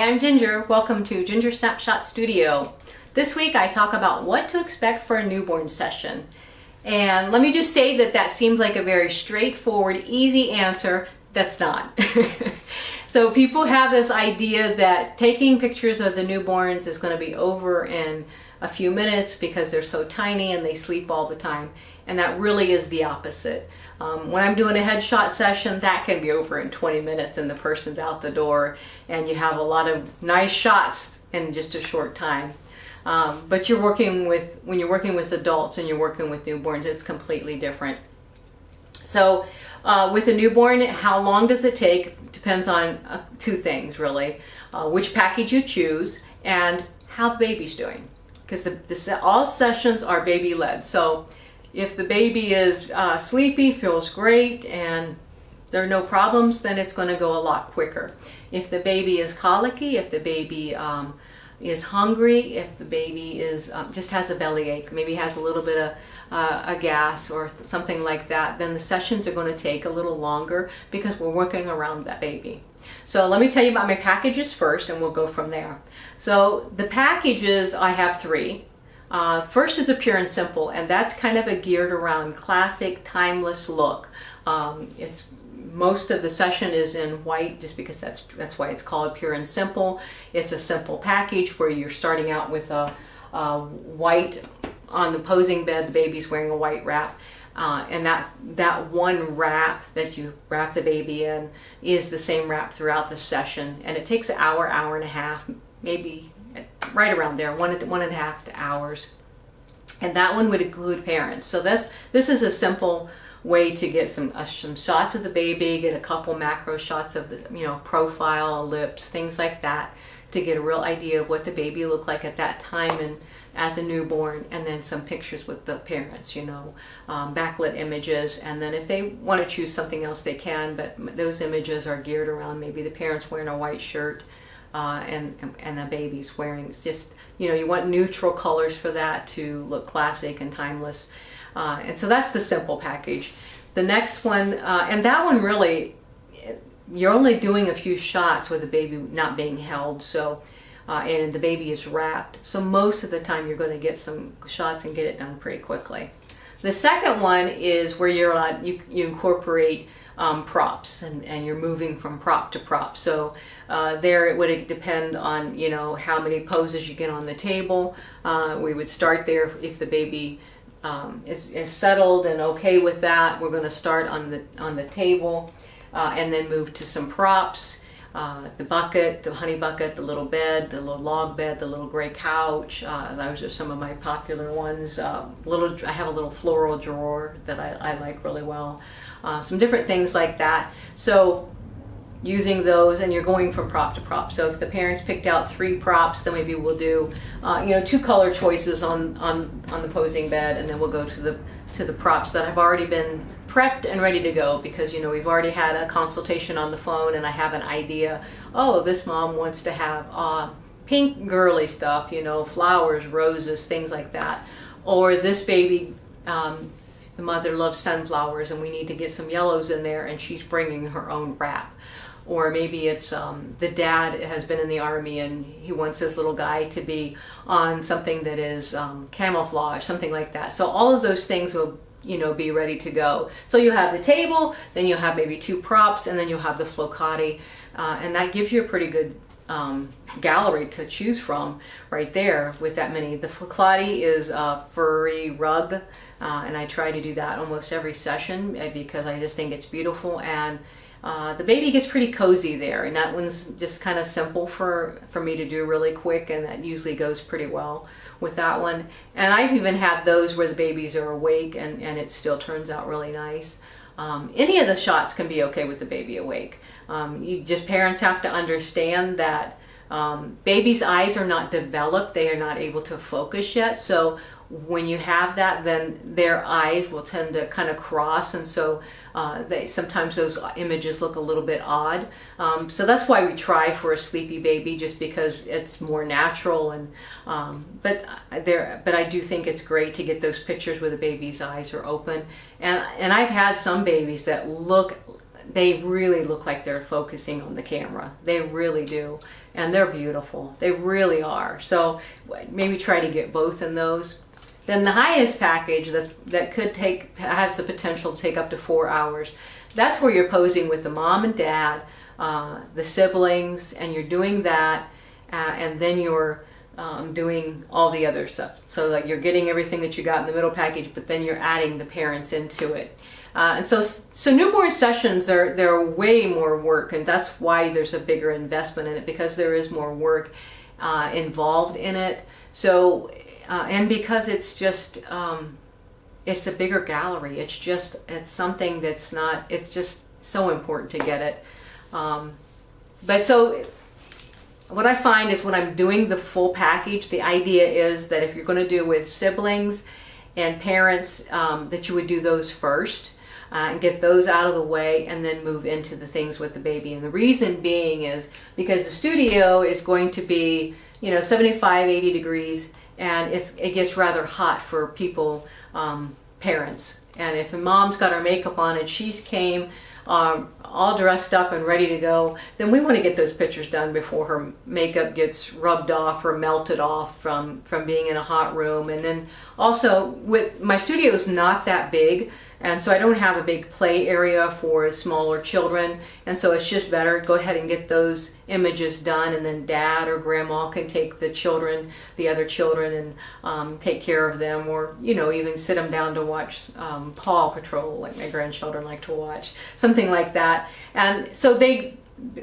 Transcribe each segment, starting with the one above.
Hi, I'm Ginger. Welcome to Ginger Snapshots Studio. This week I talk about what to expect for a newborn session. And let me just say that seems like a very straightforward, easy answer. That's not. So people have this idea that taking pictures of the newborns is going to be over in a few minutes because they're so tiny and they sleep all the time. And that really is the opposite. When I'm doing a headshot session, that can be over in 20 minutes and the person's out the door and you have a lot of nice shots in just a short time. But when you're working with adults and you're working with newborns, it's completely different. So with a newborn, how long does it take? Depends on two things really. Which package you choose and how the baby's doing. Because all sessions are baby led. So if the baby is sleepy, feels great, and there are no problems, then it's going to go a lot quicker. If the baby is colicky, if the baby is hungry, if the baby is just has a bellyache, maybe has a little bit of a gas or something like that, then the sessions are going to take a little longer because we're working around that baby. So let me tell you about my packages first and we'll go from there. So the packages, I have three. First is a Pure and Simple, and that's kind of a geared around classic, timeless look. Most of the session is in white just because that's why it's called Pure and Simple. It's a simple package where you're starting out with a white on the posing bed, the baby's wearing a white wrap. And that one wrap that you wrap the baby in is the same wrap throughout the session. And it takes an hour, hour and a half, maybe right around there, one and a half hours. And that one would include parents. So this is a simple way to get some shots of the baby, get a couple macro shots of the profile, lips, things like that, to get a real idea of what the baby looked like at that time and as a newborn, and then some pictures with the parents, backlit images. And then if they want to choose something else, they can, but those images are geared around maybe the parents wearing a white shirt and the baby's wearing, it's just, you want neutral colors for that to look classic and timeless. And so that's the simple package. The next one, and that one really, you're only doing a few shots with the baby not being held, so and the baby is wrapped. So most of the time you're going to get some shots and get it done pretty quickly. The second one is where you incorporate props and you're moving from prop to prop. So there it would depend on how many poses you get on the table. We would start there if the baby is settled and okay with that. We're going to start on the table and then move to some props. The bucket, the honey bucket, the little bed, the little log bed, the little gray couch. Those are some of my popular ones. I have a little floral drawer that I like really well. Some different things like that. So using those, and you're going from prop to prop. So if the parents picked out 3 props, then maybe we'll do 2 color choices on the posing bed, and then we'll go to the props that have already been prepped and ready to go, because we've already had a consultation on the phone and I have an idea. Oh, this mom wants to have pink girly stuff, flowers, roses, things like that. Or this baby, the mother loves sunflowers and we need to get some yellows in there, and she's bringing her own wrap. Or maybe it's the dad has been in the army and he wants his little guy to be on something that is camouflage, something like that. So all of those things will be ready to go. So you have the table, then you'll have maybe 2 props, and then you'll have the flocati, and that gives you a pretty good gallery to choose from right there with that many. The flocati is a furry rug, and I try to do that almost every session because I just think it's beautiful, and the baby gets pretty cozy there, and that one's just kind of simple for me to do really quick, and that usually goes pretty well with that one. And I've even had those where the babies are awake and it still turns out really nice. Any of the shots can be okay with the baby awake. Parents have to understand that babies' eyes are not developed, they are not able to focus yet. So when you have that, then their eyes will tend to kind of cross, and so sometimes those images look a little bit odd. So that's why we try for a sleepy baby, just because it's more natural. And but I do think it's great to get those pictures where the baby's eyes are open. And I've had some babies that look they really look like they're focusing on the camera. They really do. And they're beautiful. They really are. So maybe try to get both in those. Then the highest package that has the potential to take up to 4 hours. That's where you're posing with the mom and dad, the siblings, and you're doing that, and then you're doing all the other stuff. So like you're getting everything that you got in the middle package, but then you're adding the parents into it. And so newborn sessions, they're way more work, and that's why there's a bigger investment in it, because there is more work involved in it. So, and because it's just, it's a bigger gallery. It's something that's not, it's just so important to get it. But so what I find is when I'm doing the full package, the idea is that if you're going to do with siblings and parents, that you would do those first. And get those out of the way, and then move into the things with the baby. And the reason being is because the studio is going to be, 75, 80 degrees, and it gets rather hot for people, parents. And if a mom's got her makeup on and she's came all dressed up and ready to go, then we want to get those pictures done before her makeup gets rubbed off or melted off from being in a hot room. And then also, with my studio is not that big, and so I don't have a big play area for smaller children, and so it's just better go ahead and get those images done, and then dad or grandma can take the other children, and take care of them, or even sit them down to watch Paw Patrol, like my grandchildren like to watch, something like that. And so they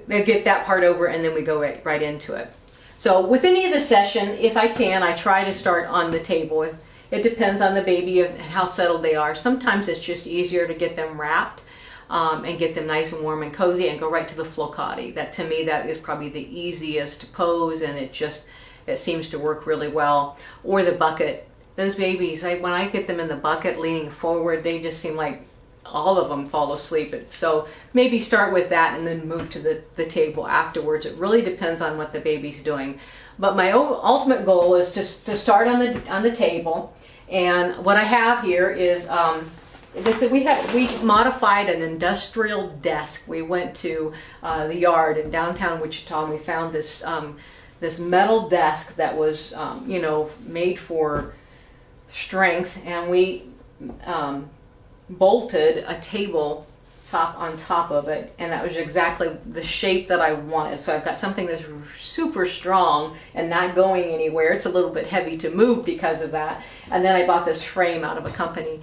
get that part over, and then we go right into it. So with any of the session, if I can, I try to start on the table. It depends on the baby and how settled they are. Sometimes it's just easier to get them wrapped and get them nice and warm and cozy, and go right to the flocati. That, to me, that is probably the easiest pose, and it seems to work really well. Or the bucket. Those babies, when I get them in the bucket leaning forward, they just seem like all of them fall asleep. So maybe start with that and then move to the table afterwards. It really depends on what the baby's doing. But my ultimate goal is to start on the table. And what I have here is we modified an industrial desk. We went to the yard in downtown Wichita, and we found this metal desk that was made for strength, and we bolted a table on top of it, and that was exactly the shape that I wanted. So I've got something that's super strong and not going anywhere. It's a little bit heavy to move because of that. And then I bought this frame out of a company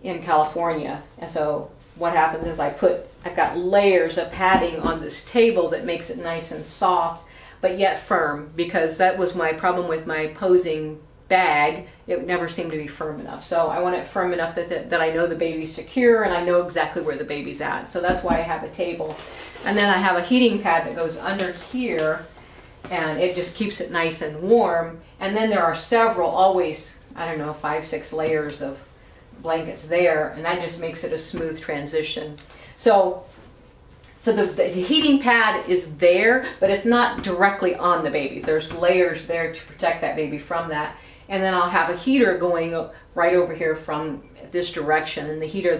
in California. And so what happens is I've got layers of padding on this table that makes it nice and soft, but yet firm, because that was my problem with my posing bag. It never seemed to be firm enough. So I want it firm enough that I know the baby's secure, and I know exactly where the baby's at. So that's why I have a table. And then I have a heating pad that goes under here, and it just keeps it nice and warm. And then there are several, always, 5, 6 layers of blankets there, and that just makes it a smooth transition. So the heating pad is there, but it's not directly on the babies. There's layers there to protect that baby from that. And then I'll have a heater going right over here from this direction. And the heater,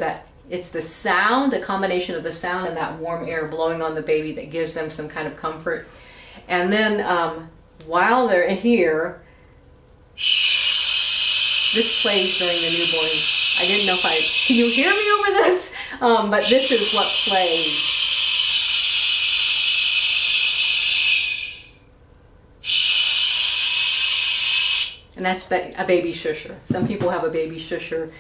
it's the sound, a combination of the sound and that warm air blowing on the baby that gives them some kind of comfort. And then while they're here, this plays during the newborn. I didn't know can you hear me over this? But this is what plays. And that's a baby shusher. Some people have a baby shusher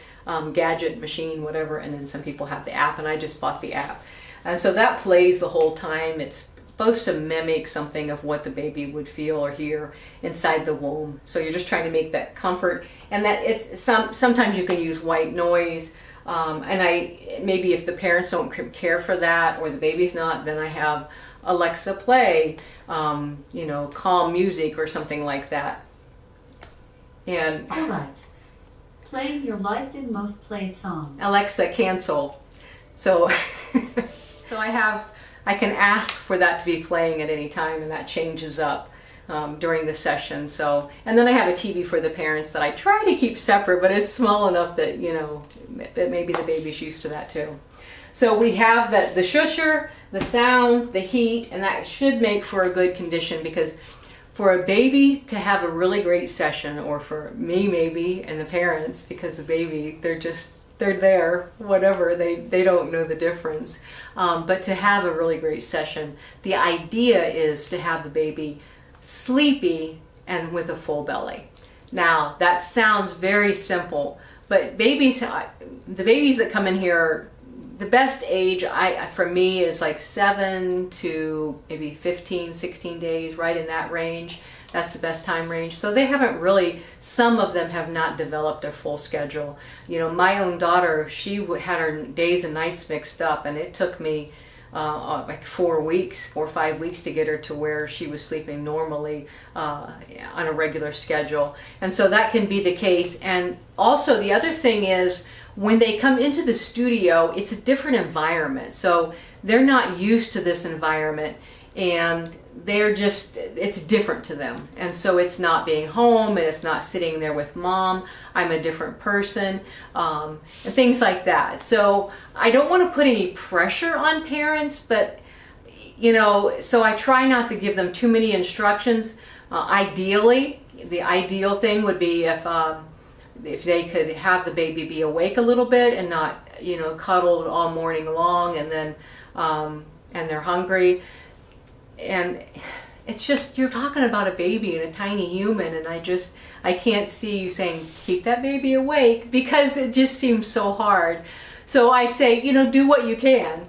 gadget, machine, whatever, and then some people have the app, and I just bought the app. And so that plays the whole time. It's supposed to mimic something of what the baby would feel or hear inside the womb. So you're just trying to make that comfort. And that sometimes you can use white noise. And maybe if the parents don't care for that, or the baby's not, then I have Alexa play, calm music or something like that. And all right, play your liked and most played songs. Alexa, cancel. So I can ask for that to be playing at any time, and that changes up during the session. So, and then I have a TV for the parents that I try to keep separate, but it's small enough that that maybe the baby's used to that too. So we have the shusher, the sound, the heat, and that should make for a good condition, because for a baby to have a really great session, or for me maybe and the parents, because the baby, they're there, whatever, they don't know the difference. But to have a really great session, the idea is to have the baby sleepy and with a full belly. Now, that sounds very simple, but the babies that come in here, the best age for me is like 7 to maybe 15, 16 days, right in that range. That's the best time range. So they haven't really, some of them have not developed a full schedule. You know, my own daughter, she had her days and nights mixed up, and it took me like 4 or 5 weeks to get her to where she was sleeping normally on a regular schedule. And so that can be the case. And also the other thing is, when they come into the studio, it's a different environment. So they're not used to this environment, and it's different to them. And so it's not being home, and it's not sitting there with mom. I'm a different person, and things like that. So I don't want to put any pressure on parents, but so I try not to give them too many instructions. Ideally, the ideal thing would be if they could have the baby be awake a little bit and not, cuddled all morning long, and then and they're hungry. And it's just, you're talking about a baby and a tiny human, and I can't see you saying, keep that baby awake, because it just seems so hard. So I say, do what you can.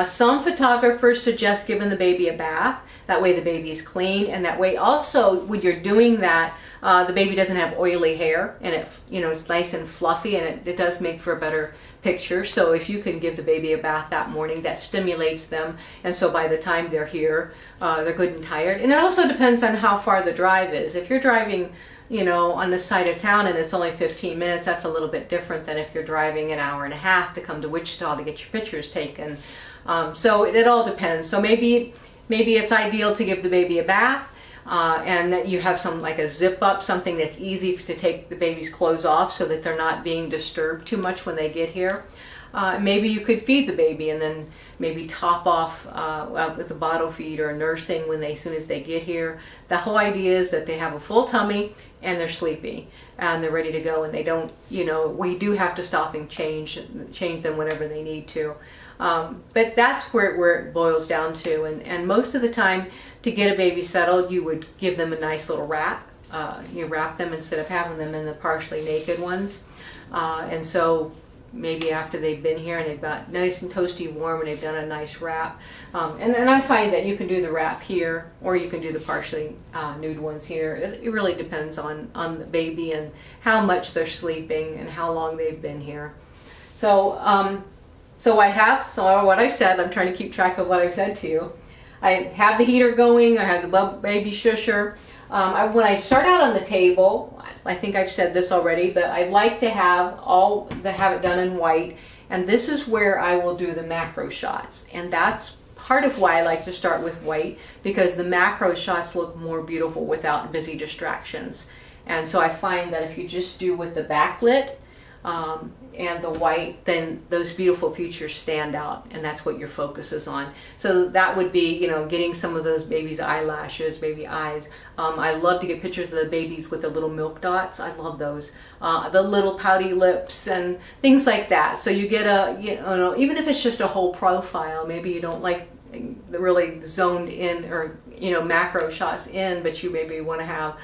Some photographers suggest giving the baby a bath. That way the baby is clean, and that way also when you're doing that, the baby doesn't have oily hair, and it's nice and fluffy, and it does make for a better picture. So if you can give the baby a bath that morning, that stimulates them, and so by the time they're here, they're good and tired. And it also depends on how far the drive is. If you're driving on the side of town and it's only 15 minutes, that's a little bit different than if you're driving an hour and a half to come to Wichita to get your pictures taken. So it all depends. So maybe it's ideal to give the baby a bath, and that you have like a zip up, something that's easy to take the baby's clothes off so that they're not being disturbed too much when they get here. Maybe you could feed the baby and then maybe top off with a bottle feed or nursing as soon as they get here. The whole idea is that they have a full tummy and they're sleepy and they're ready to go, and they don't, we do have to stop and change them whenever they need to. But that's where it boils down to. And most of the time, to get a baby settled, you would give them a nice little wrap. You wrap them instead of having them in the partially naked ones. And so maybe after they've been here and they've got nice and toasty warm and they've done a nice wrap. And I find that you can do the wrap here, or you can do the partially nude ones here. It really depends on the baby and how much they're sleeping and how long they've been here. So what I've said, I'm trying to keep track of what I've said to you. I have the heater going, I have the baby shusher. When I start out on the table, I think I've said this already, but I'd like to have it done in white, and this is where I will do the macro shots. And that's part of why I like to start with white, because the macro shots look more beautiful without busy distractions. And so I find that if you just do with the backlit, and the white, then those beautiful features stand out, and that's what your focus is on. So that would be, getting some of those babies' eyelashes, baby eyes. I love to get pictures of the babies with the little milk dots. I love those. The little pouty lips and things like that. So you get even if it's just a whole profile, maybe you don't like the really zoned in or, macro shots in, but you maybe want to have,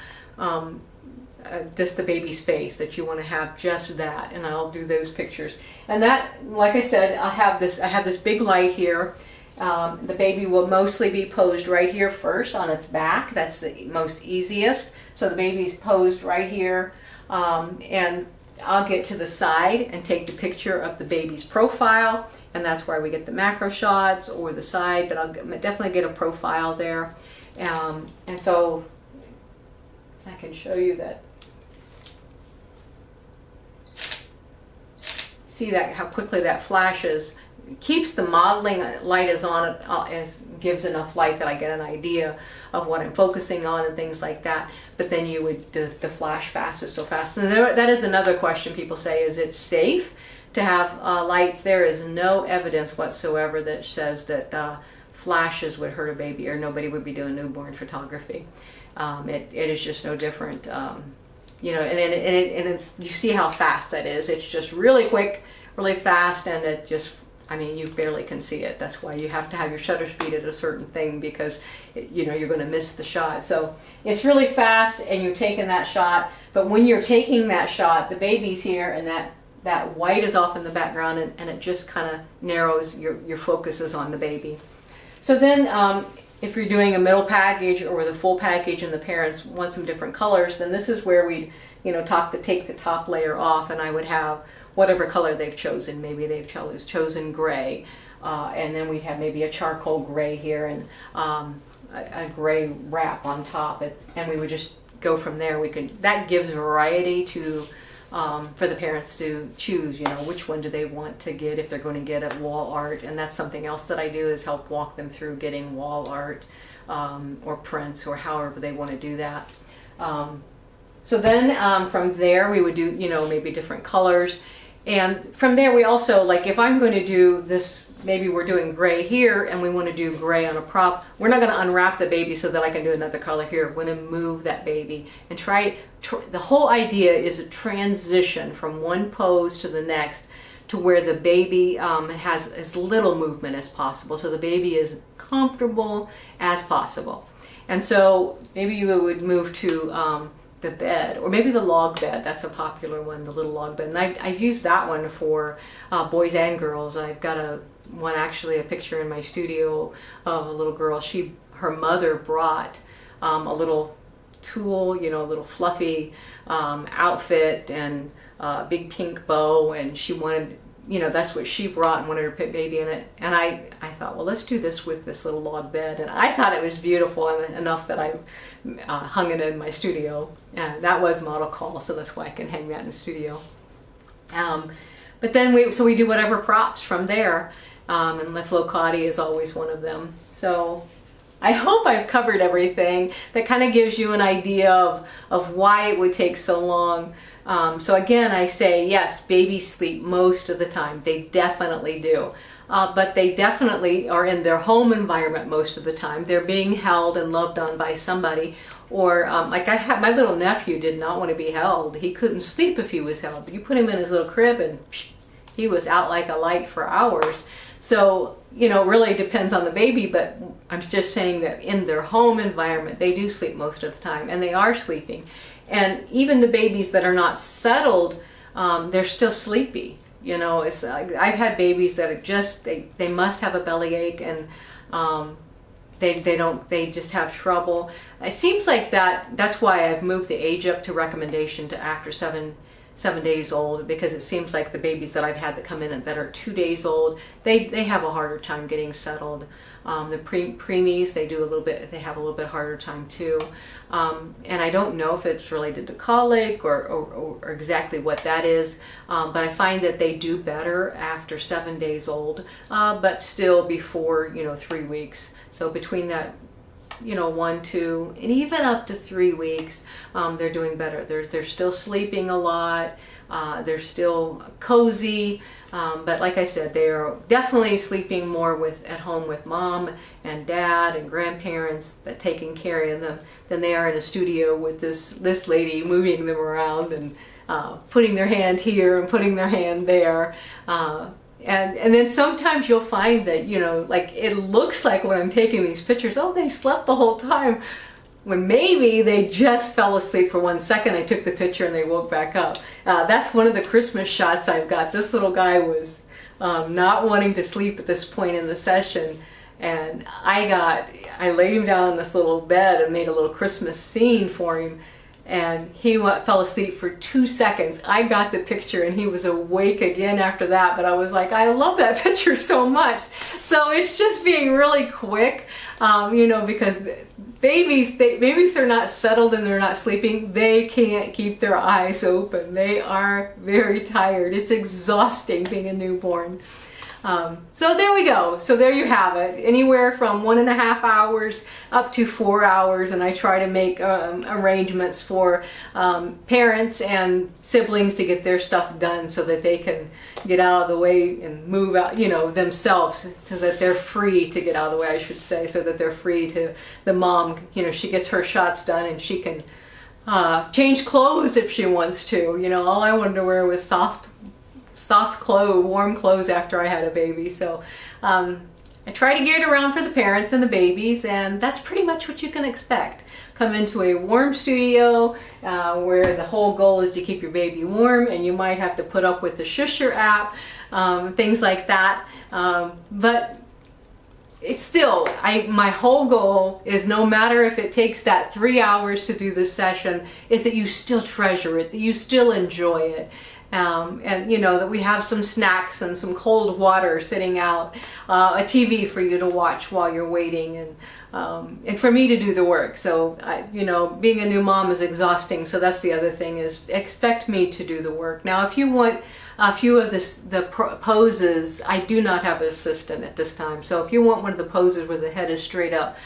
just the baby's face, that you want to have just that, and I'll do those pictures. And that, like I said, I have this big light here. The baby will mostly be posed right here first on its back. That's the most easiest. So the baby's posed right here, and I'll get to the side and take the picture of the baby's profile, and that's where we get the macro shots, or the side, but I'll definitely get a profile there. And so I can show you that. See that, how quickly that flashes. It keeps the modeling light as on, as gives enough light that I get an idea of what I'm focusing on and things like that. But then you would, the flash fast is so fast. And that is another question people say: is it safe to have lights. There is no evidence whatsoever that says that flashes would hurt a baby, or nobody would be doing newborn photography. It is just no different. You know, and it's, you see how fast that is. It's just really quick, really fast, and it just, I mean, you barely can see it. That's why you have to have your shutter speed at a certain thing, because you know, you're going to miss the shot. So it's really fast, and you're taking that shot. But when you're taking that shot, the baby's here, and that white is off in the background, and it just kind of narrows your focus is on the baby. So then if you're doing a middle package or the full package and the parents want some different colors, then this is where we'd, you know, take the top layer off, and I would have whatever color they've chosen. Maybe they've chosen gray, and then we'd have maybe a charcoal gray here, and a gray wrap on top, and we would just go from there. That gives variety to for the parents to choose, you know, which one do they want to get, if they're going to get a wall art. And that's something else that I do, is help walk them through getting wall art or prints, or however they want to do that. So then from there we would do, you know, maybe different colors. And from there we also, like if I'm going to do this, maybe we're doing gray here and we want to do gray on a prop, we're not going to unwrap the baby so that I can do another color here. We're going to move that baby and the whole idea is a transition from one pose to the next, to where the baby has as little movement as possible, so the baby is comfortable as possible. And so maybe you would move to the bed, or maybe the log bed. That's a popular one, the little log bed. And I've used that one for boys and girls. I've got a picture in my studio of a little girl. Her mother brought a little tulle, you know, a little fluffy outfit, and a big pink bow, and she wanted, you know, that's what she brought, and wanted her baby in it. And I thought, well, let's do this with this little log bed. And I thought it was beautiful, and enough that I hung it in my studio. And that was model call, so that's why I can hang that in the studio. But then we do whatever props from there, and the flocati is always one of them. So I hope I've covered everything. That kind of gives you an idea of why it would take so long. So again, I say, yes, babies sleep most of the time. They definitely do. But they definitely are in their home environment most of the time. They're being held and loved on by somebody. Or like my little nephew did not want to be held. He couldn't sleep if he was held. You put him in his little crib and he was out like a light for hours. So, you know, it really depends on the baby, but I'm just saying that in their home environment, they do sleep most of the time, and they are sleeping. And even the babies that are not settled, they're still sleepy. You know, I've had babies that are just, they must have a bellyache, and they just have trouble. It seems like that's why I've moved the age up to recommendation to after 7 days old, because it seems like the babies that I've had that come in that are 2 days old, they have a harder time getting settled. The preemies, they have a little bit harder time too. And I don't know if it's related to colic or exactly what that is, but I find that they do better after 7 days old, but still before, 3 weeks. So between that, 1, 2, and even up to 3 weeks, they're doing better. They're still sleeping a lot. They're still cozy, but like I said, they are definitely sleeping more at home with mom and dad and grandparents that taking care of them than they are in a studio with this lady moving them around and putting their hand here and putting their hand there. And then sometimes you'll find that, like it looks like when I'm taking these pictures, oh, they slept the whole time. When maybe they just fell asleep for 1 second. I took the picture and they woke back up. That's one of the Christmas shots I've got. This little guy was not wanting to sleep at this point in the session. And I laid him down on this little bed and made a little Christmas scene for him. And he fell asleep for 2 seconds. I got the picture and he was awake again after that, but I was like, I love that picture so much. So it's just being really quick, because babies, maybe if they're not settled and they're not sleeping, they can't keep their eyes open. They are very tired. It's exhausting being a newborn. So there we go. So there you have it. Anywhere from 1.5 hours up to 4 hours, and I try to make arrangements for parents and siblings to get their stuff done so that they can get out of the way and move out, you know, themselves, so that they're free to get out of the way, I should say, so that they're free to, the mom, you know, she gets her shots done and she can change clothes if she wants to. You know, all I wanted to wear was soft clothes, warm clothes after I had a baby. So I try to gear it around for the parents and the babies, and that's pretty much what you can expect. Come into a warm studio where the whole goal is to keep your baby warm, and you might have to put up with the Shusher app, things like that. But it's still, my whole goal is, no matter if it takes that 3 hours to do this session, is that you still treasure it, that you still enjoy it. And you know, that we have some snacks and some cold water sitting out, a TV for you to watch while you're waiting, and for me to do the work. So you know, being a new mom is exhausting, so that's the other thing, is expect me to do the work. Now if you want a few of the poses, I do not have an assistant at this time. So if you want one of the poses where the head is straight up,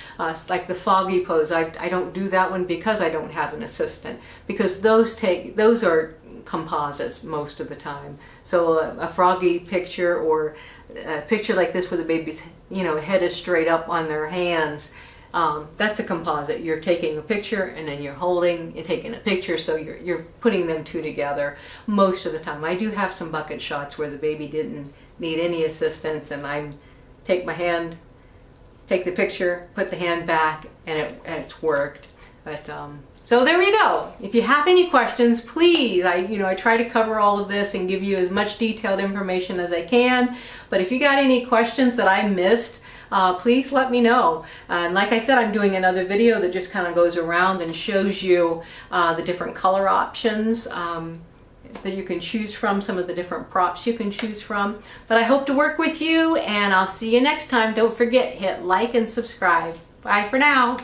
like the foggy pose, I don't do that one because I don't have an assistant, because those are composites most of the time. So a froggy picture, or a picture like this where the baby's, you know, head is straight up on their hands, that's a composite. You're taking a picture and then you're taking a picture, so you're putting them two together most of the time. I do have some bucket shots where the baby didn't need any assistance, and I take my hand, take the picture, put the hand back, and it's worked. But so there you go. If you have any questions, please, I try to cover all of this and give you as much detailed information as I can. But if you got any questions that I missed, please let me know. And like I said, I'm doing another video that just kind of goes around and shows you the different color options that you can choose from, some of the different props you can choose from. But I hope to work with you, and I'll see you next time. Don't forget, hit like and subscribe. Bye for now.